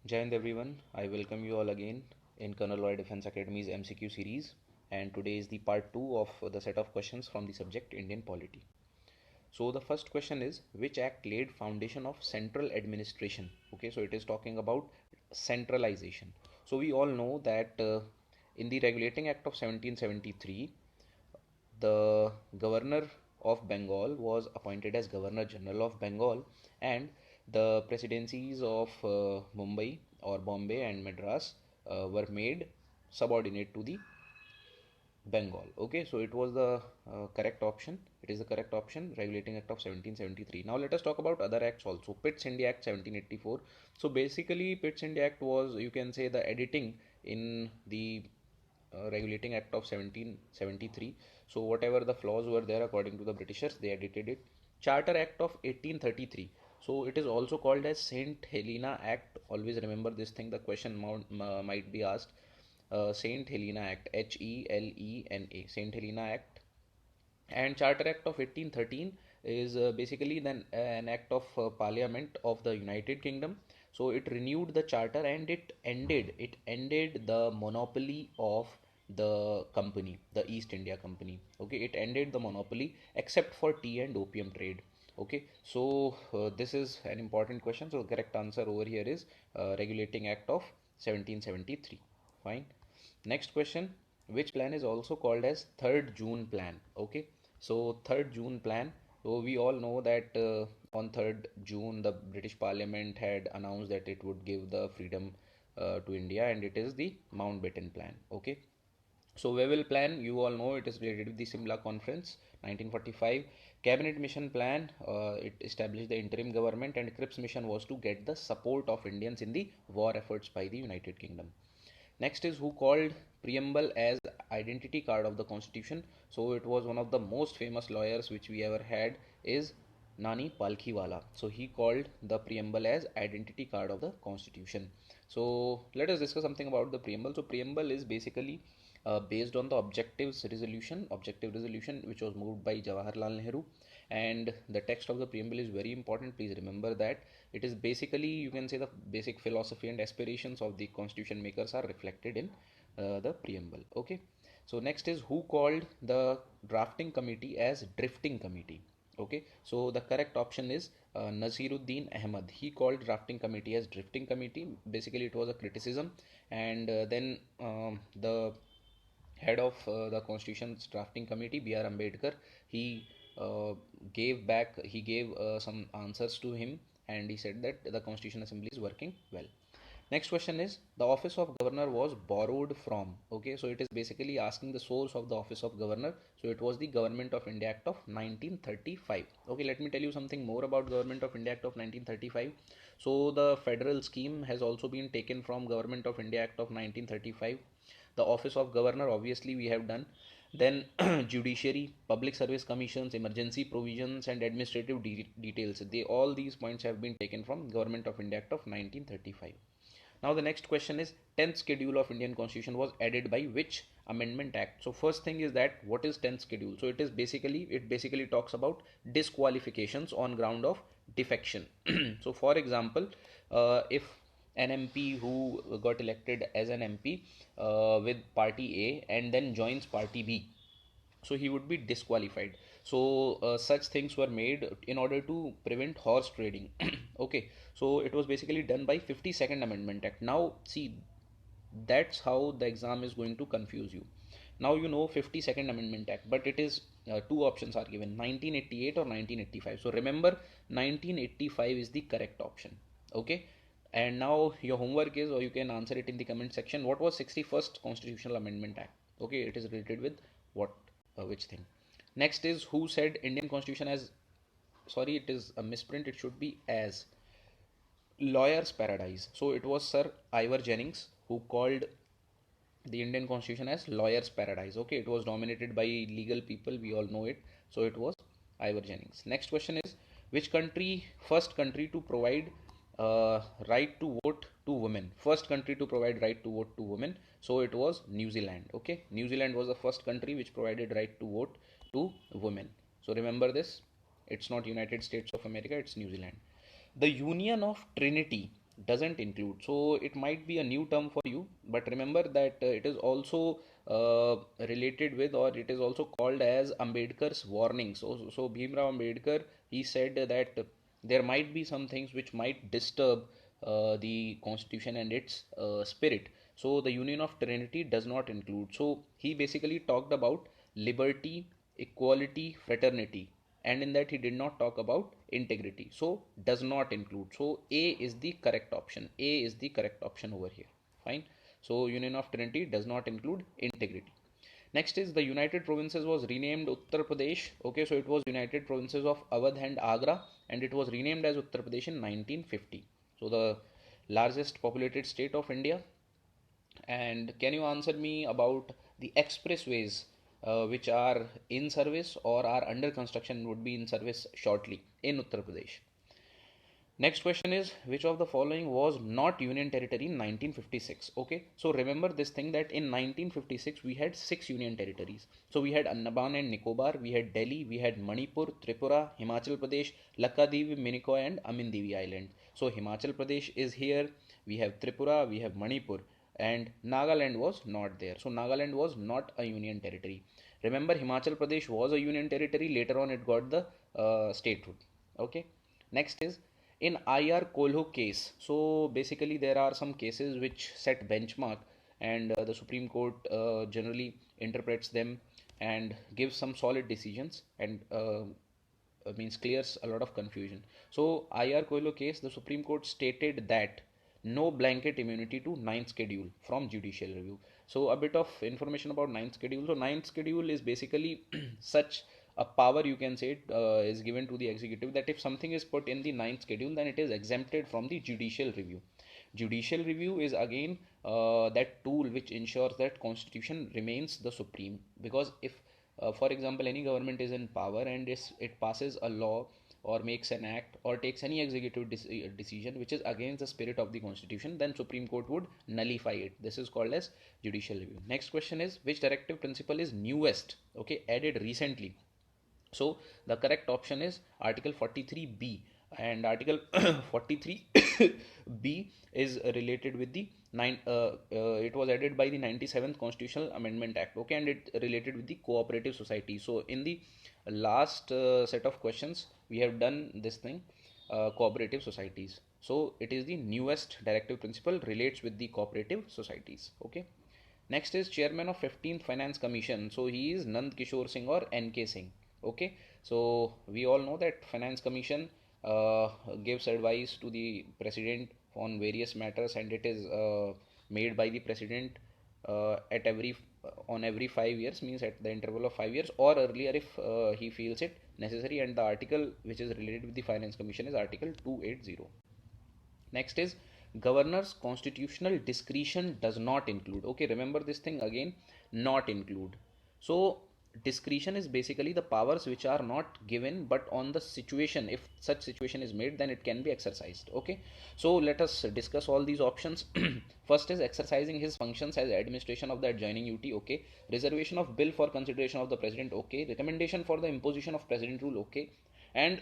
Jai Hind everyone, I welcome you all again in Colonel Roy Defense Academy's MCQ series, and today is the part 2 of the set of questions from the subject Indian Polity. So the first question is, which act laid foundation of central administration? Okay, so it is talking about centralization. So we all know that in the Regulating Act of 1773, the governor of Bengal was appointed as Governor General of Bengal, and the presidencies of Mumbai or Bombay and Madras were made subordinate to the Bengal. Okay, so it was the correct option. It is the correct option, Regulating Act of 1773. Now let us talk about other acts also. Pitt's India Act 1784. So basically, Pitt's India Act was, you can say, the editing in the Regulating Act of 1773. So whatever the flaws were there according to the Britishers, they edited it. Charter Act of 1833. So it is also called as Saint Helena Act. Always remember this thing. The question might be asked. Saint Helena Act, Helena, Saint Helena Act. And Charter Act of 1813 is basically then an act of Parliament of the United Kingdom. So it renewed the charter and it ended the monopoly of the company, the East India Company. Okay, it ended the monopoly except for tea and opium trade. Okay, so this is an important question. So the correct answer over here is Regulating Act of 1773. Fine. Next question, which plan is also called as 3rd June plan? Okay, so 3rd June plan. So we all know that on 3rd June the British Parliament had announced that it would give the freedom to India, and it is the Mountbatten plan. Okay, so Wavell plan, you all know it is related with the Simla Conference 1945. Cabinet mission plan, it established the interim government, and Cripps mission was to get the support of Indians in the war efforts by the United Kingdom. Next is who called preamble as identity card of the constitution. So it was one of the most famous lawyers which we ever had is Nani Palkhiwala. So he called the preamble as identity card of the constitution. So let us discuss something about the preamble. So preamble is basically based on the objective resolution which was moved by Jawaharlal Nehru, and the text of the preamble is very important. Please remember that it is basically, you can say, the basic philosophy and aspirations of the constitution makers are reflected in the preamble. Okay, so next is who called the drafting committee as drifting committee. Okay, so the correct option is Naziruddin Ahmad. He called drafting committee as drifting committee. Basically it was a criticism, and then the head of the constitution's drafting committee, B.R. Ambedkar, he uh, he gave some answers to him, and he said that the Constitution Assembly is working well. Next question is, the office of governor was borrowed from. Okay, so it is basically asking the source of the office of governor. So it was the Government of India Act of 1935. Okay, let me tell you something more about Government of India Act of 1935. So the federal scheme has also been taken from Government of India Act of 1935. The office of governor, obviously we have done. Then judiciary, public service commissions, emergency provisions, and administrative details, they all these points have been taken from Government of India Act of 1935. Now the next question is, 10th schedule of Indian Constitution was added by which amendment act? So first thing is that what is 10th schedule? So it basically talks about disqualifications on ground of defection. So for example, if an MP who got elected as an MP with party A and then joins party B, so he would be disqualified. So such things were made in order to prevent horse trading. Okay, so it was basically done by 52nd Amendment Act. Now see, that's how the exam is going to confuse you. Now you know 52nd Amendment Act, but it is two options are given, 1988 or 1985. So remember, 1985 is the correct option. Okay, and now your homework is, or you can answer it in the comment section, what was 61st Constitutional Amendment Act? Okay, it is related with what, which thing. Next is who said Indian Constitution as, sorry, it is a misprint, it should be as lawyer's paradise. So it was Sir Ivor Jennings who called the Indian Constitution as lawyer's paradise. Okay, it was dominated by legal people, we all know it. So it was Ivor Jennings. Next question is, which country, first country to provide right to vote to women? First country to provide right to vote to women. So it was New Zealand. Okay, New Zealand was the first country which provided right to vote to women. So remember this. It's not United States of America. It's New Zealand. The Union of Trinity. doesn't include. So it might be a new term for you, but remember that it is also related with, or it is also called as Ambedkar's warning. So Bhimrao Ambedkar, he said that there might be some things which might disturb the constitution and its spirit. So the Union of Trinity does not include. So he basically talked about liberty, equality, fraternity, and in that he did not talk about integrity. So does not include. So A is the correct option. A is the correct option over here. Fine. So Union of Trinity does not include integrity. Next is the United Provinces was renamed Uttar Pradesh. Okay, so it was United Provinces of Awadh and Agra, and it was renamed as Uttar Pradesh in 1950. So the largest populated state of India. And can you answer me about the expressways which are in service or are under construction, would be in service shortly in Uttar Pradesh? Next question is, which of the following was not union territory in 1956? Okay, so remember this thing that in 1956 we had 6 union territories. So we had Andaman and Nicobar, we had Delhi, we had Manipur, Tripura, Himachal Pradesh, Lakshadweep, Minicoy, and Amindivi Island. So Himachal Pradesh is here, we have Tripura, we have Manipur, and Nagaland was not there. So Nagaland was not a union territory. Remember, Himachal Pradesh was a union territory, later on it got the statehood. Okay, next is in IR Kolho case. So basically there are some cases which set benchmark, and the Supreme Court generally interprets them and gives some solid decisions, and means clears a lot of confusion. So IR Coelho case, the Supreme Court stated that no blanket immunity to ninth schedule from judicial review. So a bit of information about ninth schedule. So ninth schedule is basically such a power, you can say it, is given to the executive, that if something is put in the ninth schedule, then it is exempted from the judicial review. Judicial review is again that tool which ensures that constitution remains the supreme, because if for example any government is in power and it passes a law or makes an act or takes any executive decision which is against the spirit of the constitution, then Supreme Court would nullify it. This is called as judicial review. Next question is, which directive principle is newest, okay, added recently? So the correct option is Article 43B, and Article 43B is related with the it was added by the 97th Constitutional Amendment Act. Okay, and it related with the cooperative society. So in the last set of questions we have done this thing, cooperative societies. So it is the newest directive principle, relates with the cooperative societies. Okay. Next is chairman of 15th Finance Commission. So he is Nand Kishore Singh or NK Singh. Okay, so we all know that Finance Commission gives advice to the president on various matters, and it is made by the president at every on every 5 years, means at the interval of 5 years or earlier if he feels it necessary. And the article which is related with the Finance Commission is Article 280. Next is governor's constitutional discretion does not include. Okay, remember this thing again, not include. So discretion is basically the powers which are not given, but on the situation, if such situation is made, then it can be exercised. Okay, so let us discuss all these options. First is exercising his functions as administration of the adjoining UT. Okay, reservation of bill for consideration of the president. Okay, recommendation for the imposition of president rule. Okay, and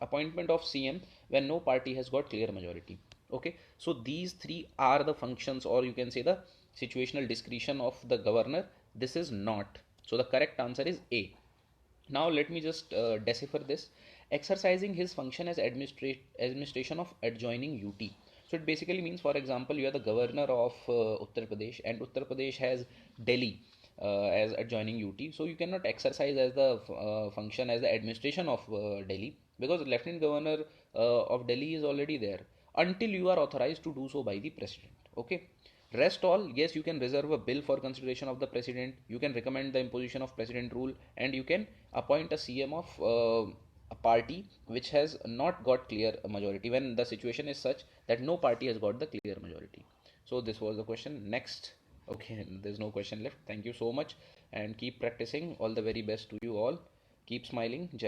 appointment of CM when no party has got clear majority. Okay, so these three are the functions, or you can say the situational discretion of the governor. This is not. So the correct answer is A. Now let me just decipher this. Exercising his function as administration of adjoining UT. So it basically means, for example, you are the governor of Uttar Pradesh, and Uttar Pradesh has Delhi as adjoining UT. So you cannot exercise as the function as the administration of Delhi, because Lieutenant Governor of Delhi is already there until you are authorized to do so by the president. Okay. Rest all, yes, you can reserve a bill for consideration of the president, you can recommend the imposition of president rule, and you can appoint a CM of a party which has not got clear majority, when the situation is such that no party has got the clear majority. So this was the question. Next. Okay, there's no question left. Thank you so much, and keep practicing. All the very best to you all. Keep smiling. Jai.